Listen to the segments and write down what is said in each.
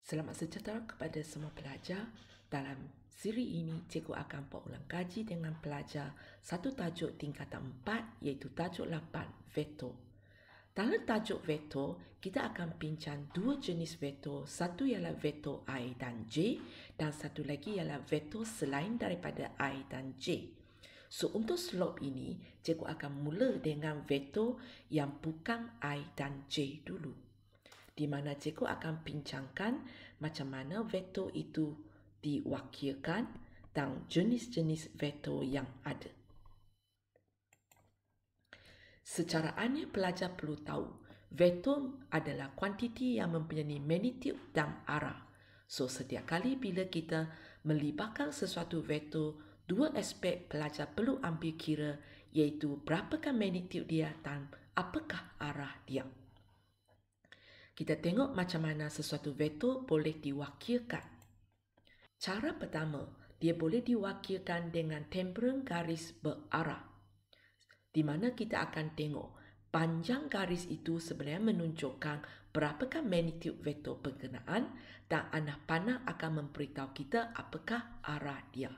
Selamat sejahtera kepada semua pelajar. Dalam siri ini, cikgu akan berulang kaji dengan pelajar satu tajuk tingkatan 4 iaitu tajuk 8, veto. Dalam tajuk veto, kita akan bincang dua jenis veto. Satu ialah veto I dan J dan satu lagi ialah veto selain daripada I dan J. So, untuk slot ini, cikgu akan mula dengan veto yang bukan I dan J dulu, di mana cikgu akan bincangkan macam mana veto itu diwakilkan dan jenis-jenis veto yang ada. Secara aneh, pelajar perlu tahu, veto adalah kuantiti yang mempunyai magnitude dan arah. So, setiap kali bila kita melibatkan sesuatu veto, dua aspek pelajar perlu ambil kira, iaitu berapakah magnitude dia dan apakah arah dia. Kita tengok macam mana sesuatu veto boleh diwakilkan. Cara pertama, dia boleh diwakilkan dengan temperan garis berarah, di mana kita akan tengok panjang garis itu sebenarnya menunjukkan berapakah magnitude veto berkenaan dan anak panah akan memberitahu kita apakah arah dia.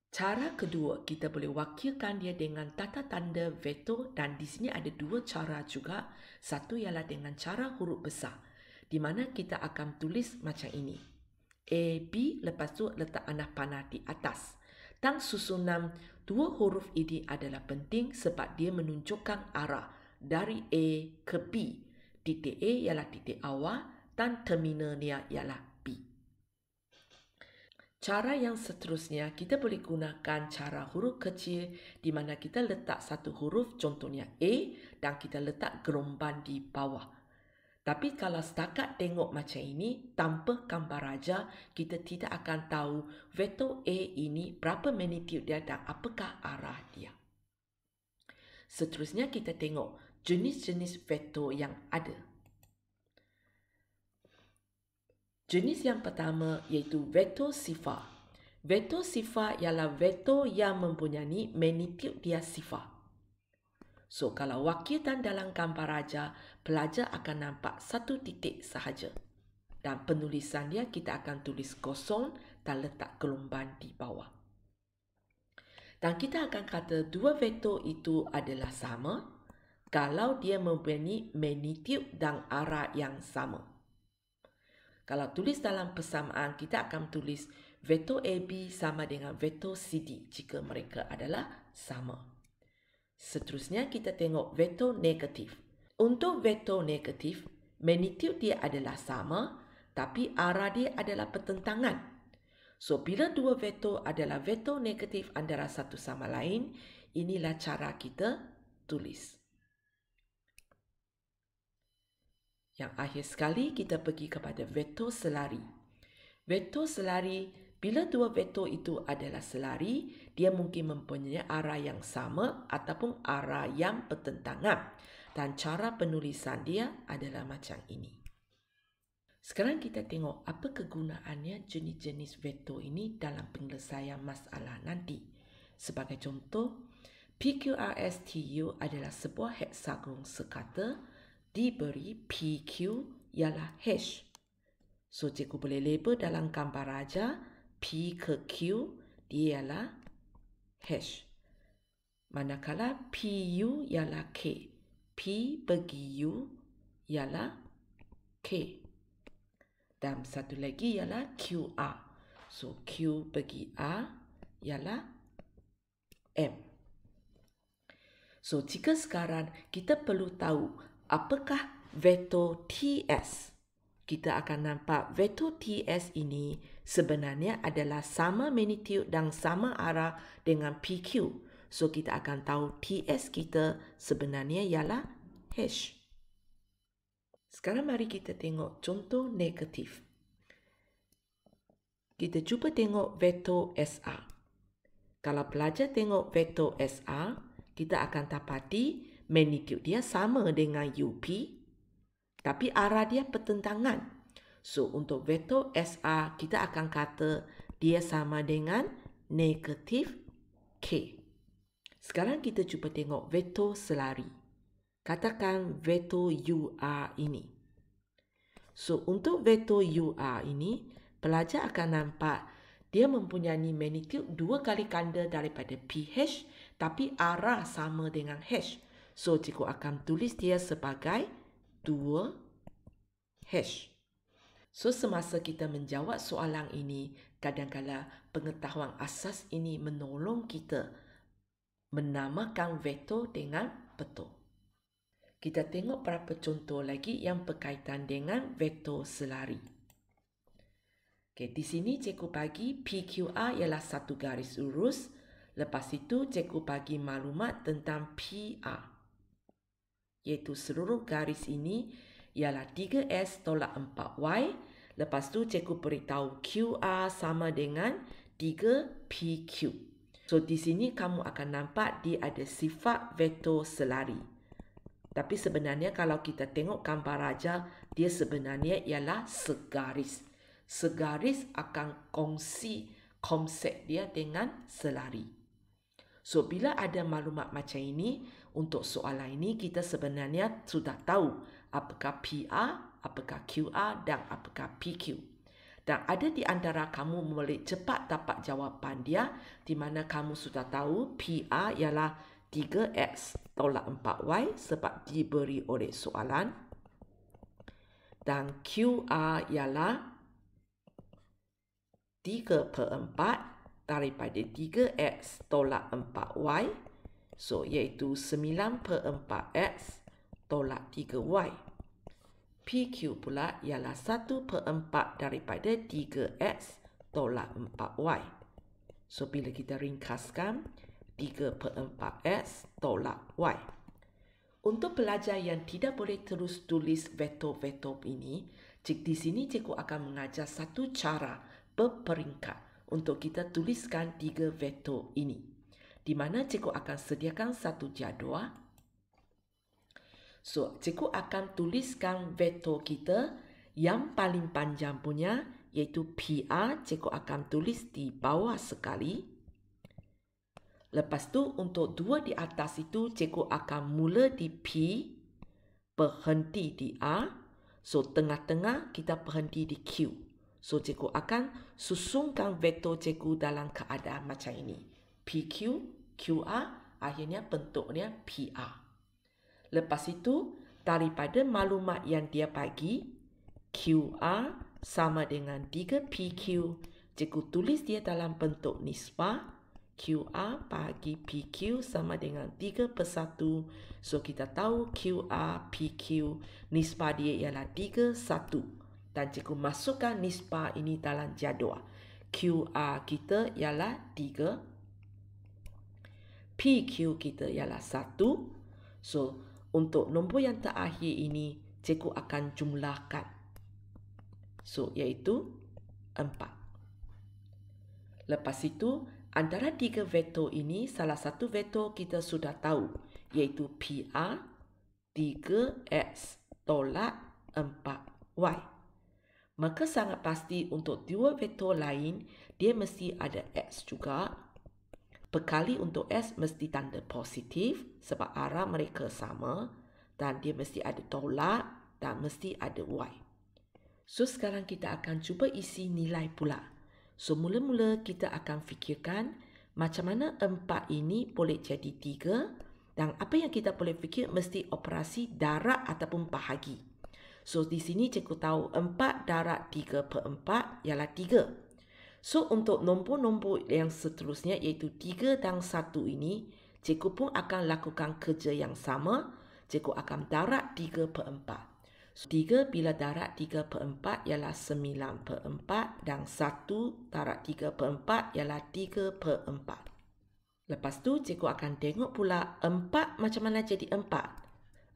Cara kedua, kita boleh wakilkan dia dengan tata tanda veto dan di sini ada dua cara juga. Satu ialah dengan cara huruf besar, di mana kita akan tulis macam ini. A, B, lepas tu letak anak panah di atas. Dan susunan dua huruf ini adalah penting sebab dia menunjukkan arah dari A ke B. Titik A ialah titik awal dan terminalnya ialah B. Cara yang seterusnya, kita boleh gunakan cara huruf kecil di mana kita letak satu huruf, contohnya A, dan kita letak geromban di bawah. Tapi kalau setakat tengok macam ini, tanpa gambar raja, kita tidak akan tahu veto A ini berapa magnitude dia dan apakah arah dia. Seterusnya kita tengok jenis-jenis veto yang ada. Jenis yang pertama iaitu veto sifar. Veto sifar ialah veto yang mempunyai magnitude dia sifar. So, kalau wakilan dalam gambar raja, pelajar akan nampak satu titik sahaja. Dan penulisan dia kita akan tulis kosong dan letak gelombang di bawah. Dan kita akan kata dua veto itu adalah sama kalau dia mempunyai magnitude dan arah yang sama. Kalau tulis dalam persamaan, kita akan tulis veto AB sama dengan veto CD jika mereka adalah sama. Seterusnya kita tengok veto negatif. Untuk veto negatif, magnitude dia adalah sama, tapi arah dia adalah pertentangan. So, bila dua veto adalah veto negatif antara satu sama lain, inilah cara kita tulis. Yang akhir sekali, kita pergi kepada veto selari. Veto selari, bila dua veto itu adalah selari, dia mungkin mempunyai arah yang sama ataupun arah yang bertentangan. Dan cara penulisan dia adalah macam ini. Sekarang kita tengok apa kegunaannya jenis-jenis veto ini dalam penyelesaian masalah nanti. Sebagai contoh, PQRSTU adalah sebuah heksagon sekata diberi PQ ialah hash. So, cikgu boleh label dalam gambar raja, P ke Q dia ialah hash. Manakala PU ialah K. P bagi U ialah K. Dan satu lagi ialah QR. So, Q bagi R ialah M. So, jika sekarang kita perlu tahu apakah veto TS, kita akan nampak veto TS ini sebenarnya adalah sama magnitude dan sama arah dengan PQ. So, kita akan tahu TS kita sebenarnya ialah hash. Sekarang mari kita tengok contoh negatif. Kita cuba tengok veto SR. Kalau pelajar tengok veto SR, kita akan dapati magnitude dia sama dengan UP, tapi arah dia pertentangan. So, untuk veto SR, kita akan kata dia sama dengan negatif K. Sekarang kita cuba tengok veto selari. Katakan veto UR ini. So, untuk vektor UR ini, pelajar akan nampak dia mempunyai magnitude 2 kali ganda daripada PH, tapi arah sama dengan H. So, cikgu akan tulis dia sebagai 2H. So, semasa kita menjawab soalan ini, kadang-kadang pengetahuan asas ini menolong kita menamakan vektor dengan betul. Kita tengok beberapa contoh lagi yang berkaitan dengan vektor selari. Okay, di sini cikgu bagi PQR ialah satu garis lurus. Lepas itu cikgu bagi maklumat tentang PR. Iaitu seluruh garis ini ialah 3S tolak 4Y. Lepas tu cikgu beritahu QR sama dengan 3PQ. So di sini kamu akan nampak dia ada sifat vektor selari. Tapi sebenarnya kalau kita tengok gambar raja, dia sebenarnya ialah segaris. Segaris akan kongsi konsep dia dengan selari. So, bila ada maklumat macam ini, untuk soalan ini kita sebenarnya sudah tahu apakah PR, apakah QR dan apakah PQ. Dan ada di antara kamu boleh cepat dapat jawapan dia, di mana kamu sudah tahu PR ialah 3X tolak 4Y sebab diberi oleh soalan. Dan QR ialah 3/4 daripada 3X tolak 4Y. So, iaitu 9/4X tolak 3Y. PQ pula ialah 1/4 daripada 3X tolak 4Y. So, bila kita ringkaskan, 3/4X tolak Y. Untuk pelajar yang tidak boleh terus tulis vektor-vektor ini, di sini cikgu akan mengajar satu cara berperingkat untuk kita tuliskan 3 vektor ini. Di mana cikgu akan sediakan satu jadual. So, cikgu akan tuliskan vektor kita yang paling panjang punya, iaitu PR, cikgu akan tulis di bawah sekali. Lepas tu untuk 2 di atas itu cikgu akan mula di P, berhenti di R. So tengah-tengah kita berhenti di Q. So cikgu akan susunkan vektor cikgu dalam keadaan macam ini. PQ, QR, akhirnya bentuknya PR. Lepas itu daripada maklumat yang dia bagi, QR sama dengan 3PQ, cikgu tulis dia dalam bentuk nisbah. QR bagi PQ sama dengan 3/1. So, kita tahu QR, PQ, nisbah dia ialah 3/1. Dan cikgu masukkan nisbah ini dalam jadual. QR kita ialah 3. PQ kita ialah 1. So, untuk nombor yang terakhir ini, cikgu akan jumlahkan. So, iaitu 4. Lepas itu, antara 3 vektor ini, salah satu vektor kita sudah tahu, iaitu PR 3X tolak 4Y. Maka sangat pasti untuk 2 vektor lain, dia mesti ada X juga. Berkali untuk X mesti tanda positif sebab arah mereka sama. Dan dia mesti ada tolak dan mesti ada Y. So, sekarang kita akan cuba isi nilai pula. So, mula-mula kita akan fikirkan macam mana 4 ini boleh jadi 3 dan apa yang kita boleh fikir mesti operasi darab ataupun bahagi. So, di sini cikgu tahu 4 darab 3/4 ialah 3. So, untuk nombor-nombor yang seterusnya iaitu 3 dan 1 ini, cikgu pun akan lakukan kerja yang sama. Cikgu akan darab 3/4. 3 bila darab 3/4 ialah 9/4 dan 1 darab 3/4 ialah 3/4. Lepas tu cikgu akan tengok pula 4 macam mana jadi 4.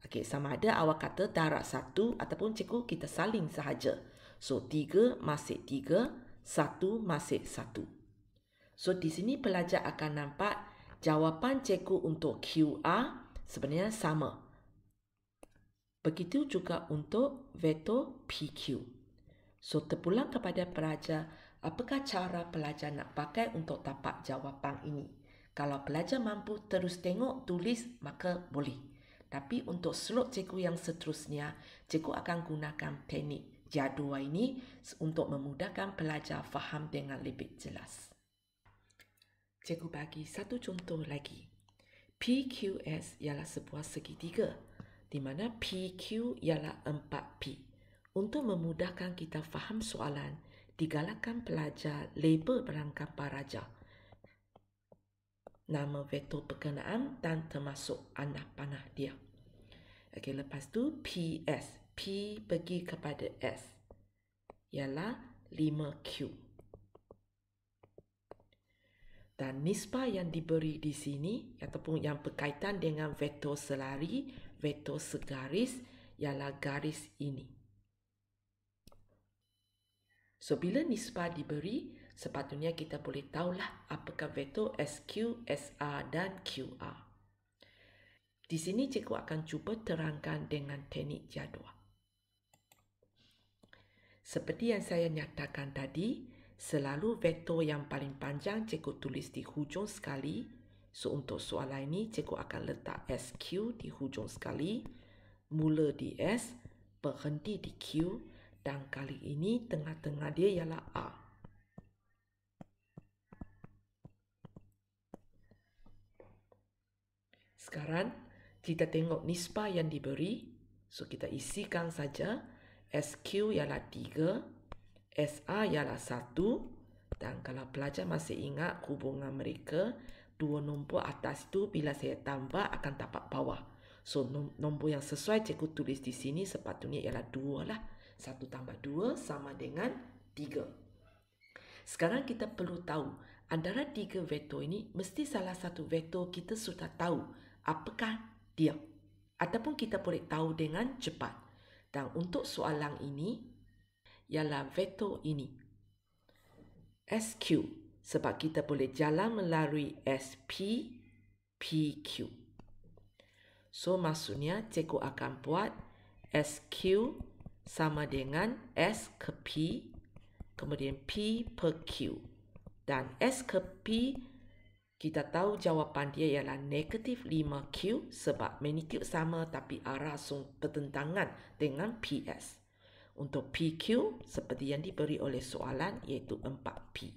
Okey, sama ada awak kata darab 1 ataupun cikgu kita saling sahaja. So 3 masih 3, 1 masih 1. So di sini pelajar akan nampak jawapan cikgu untuk QR sebenarnya sama. Begitu juga untuk vektor PQ. So, terpulang kepada pelajar, apakah cara pelajar nak pakai untuk dapat jawapan ini? Kalau pelajar mampu terus tengok, tulis, maka boleh. Tapi untuk slot cikgu yang seterusnya, cikgu akan gunakan teknik jadual ini untuk memudahkan pelajar faham dengan lebih jelas. Cikgu bagi satu contoh lagi. PQS ialah sebuah segitiga, di mana PQ ialah 4P. Untuk memudahkan kita faham soalan, digalakkan pelajar label perangkat paraja, nama vektor berkenaan dan termasuk anak panah dia. Okey, lepas tu PS. P pergi kepada S ialah 5Q. Dan nisbah yang diberi di sini ataupun yang berkaitan dengan vektor selari, vektor segaris ialah garis ini. So, bila nisbah diberi, sepatutnya kita boleh tahulah apakah vektor SQ, SR dan QR. Di sini cikgu akan cuba terangkan dengan teknik jadual. Seperti yang saya nyatakan tadi, selalu vektor yang paling panjang cikgu tulis di hujung sekali. So, untuk soalan ini, cikgu akan letak SQ di hujung sekali, mula di S, berhenti di Q, dan kali ini tengah-tengah dia ialah R. Sekarang, kita tengok nisbah yang diberi. So, kita isikan saja. SQ ialah 3, SR ialah 1, dan kalau pelajar masih ingat hubungan mereka, dua nombor atas itu bila saya tambah akan dapat bawah. So, nombor yang sesuai cikgu tulis di sini sepatutnya ialah 2 lah. 1 tambah 2 sama dengan 3. Sekarang kita perlu tahu, antara 3 vektor ini, mesti salah satu vektor kita sudah tahu apakah dia. Ataupun kita boleh tahu dengan cepat. Dan untuk soalan ini, ialah vektor ini. SQ, sebab kita boleh jalan melalui SP, PQ. So, maksudnya cikgu akan buat SQ sama dengan S ke P, kemudian P per Q. Dan S ke P, kita tahu jawapan dia ialah negatif 5Q sebab magnitude sama tapi arah bertentangan dengan PS. Untuk PQ, seperti yang diberi oleh soalan, iaitu 4P.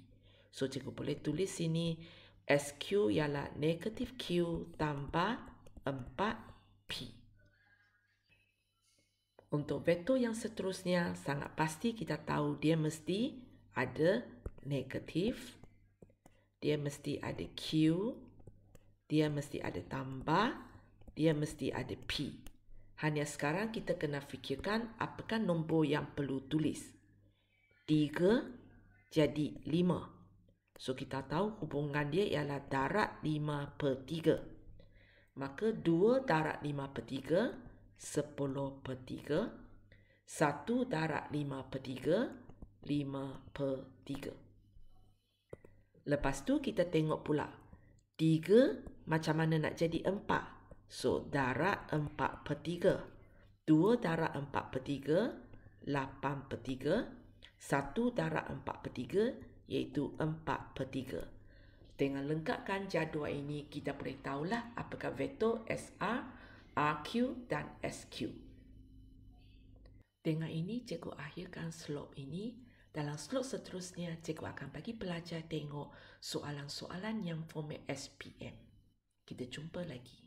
So, cikgu boleh tulis sini, SQ ialah negatif Q tambah 4P. Untuk vektor yang seterusnya, sangat pasti kita tahu dia mesti ada negatif, dia mesti ada Q, dia mesti ada tambah, dia mesti ada P. Hanya sekarang kita kena fikirkan apakah nombor yang perlu tulis. 3 jadi 5. So, kita tahu hubungan dia ialah darat 5 per 3. Maka 2 darat 5 per 3, 10 per 3. 1 darat 5 per 3, 5 per 3. Lepas tu kita tengok pula 3 macam mana nak jadi 4. So, darat 4 per 3. 2 darat 4 per 3, 8 per 3. 1 darat 4 per 3, iaitu 4 per 3. Dengan lengkapkan jadual ini, kita boleh tahulah apakah vektor SR, RQ dan SQ. Dengan ini, cikgu akhirkan slot ini. Dalam slot seterusnya, cikgu akan bagi pelajar tengok soalan-soalan yang format SPM. Kita jumpa lagi.